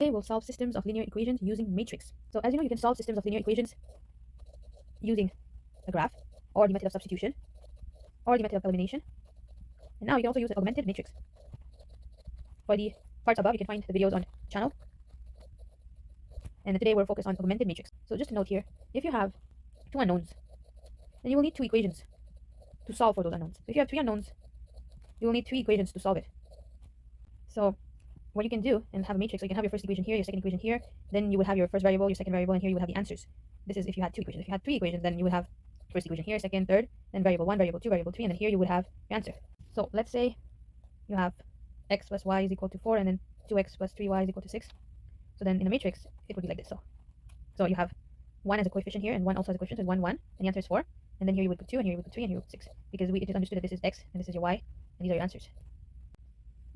Today we'll solve systems of linear equations using matrix. So as you know, you can solve systems of linear equations using a graph, or the method of substitution, or the method of elimination. And now you can also use an augmented matrix. For the parts above, you can find the videos on channel. And today we're focused on augmented matrix. So just a note here, if you have two unknowns, then you will need two equations to solve for those unknowns. If you have three unknowns, you will need three equations to solve it. So what you can do and have a matrix, so you can have your first equation here, your second equation here, then you would have your first variable, your second variable, and here you would have the answers. This is if you had two equations. If you had three equations, then you would have first equation here, second, third, then variable 1, variable 2, variable 3, and then here you would have your answer. So let's say you have x plus y is equal to 4, and then 2x plus 3y is equal to 6. So then in a matrix, it would be like this. So you have 1 as a coefficient here, and 1 also as a coefficient, and 1, 1, and the answer is 4. And then here you would put 2, and here you would put 3, and here you would put 6, because it is understood that this is x, and this is your y, and these are your answers.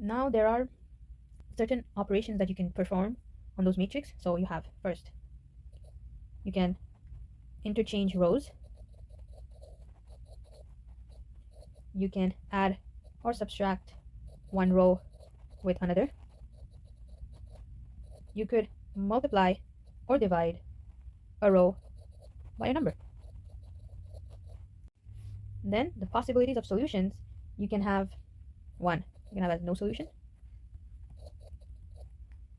Now there are certain operations that you can perform on those matrix. So you have first, you can interchange rows, you can add or subtract one row with another, you could multiply or divide a row by a number. Then the possibilities of solutions, you can have one, you can have no solution,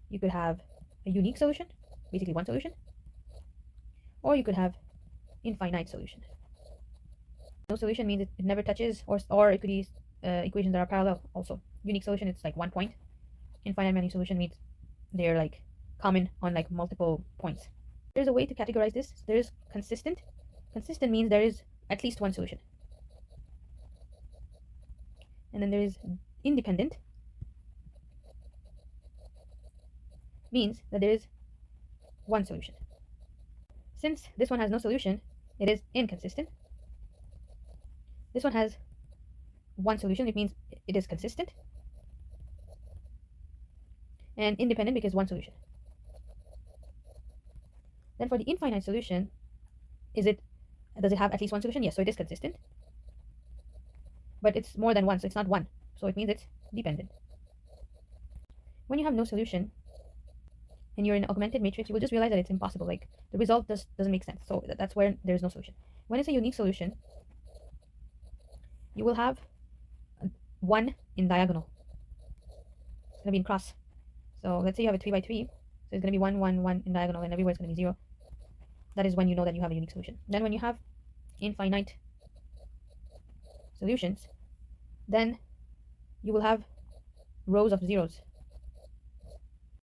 you could have a unique solution, basically one solution, or you could have infinite solution. No solution means it never touches, or it could be equations that are parallel also. Unique solution, it's like one point. Infinite many solution means they're like common on like multiple points. There's a way to categorize this. So there is consistent. Consistent means there is at least one solution. And then there is independent, means that there is one solution. Since this one has no solution, it is inconsistent. This one has one solution, it means it is consistent. And independent because one solution. Then for the infinite solution, does it have at least one solution? Yes, so it is consistent. But it's more than one, so it's not one. So it means it's dependent. When you have no solution, and you're in an augmented matrix, you will just realize that it's impossible. Like the result doesn't make sense. So that's where there's no solution. When it's a unique solution, you will have 1 in diagonal. It's going to be in cross. So let's say you have a 3 by 3. So it's going to be 1, 1, 1 in diagonal, and everywhere it's going to be 0. That is when you know that you have a unique solution. Then when you have infinite solutions, then you will have rows of zeros.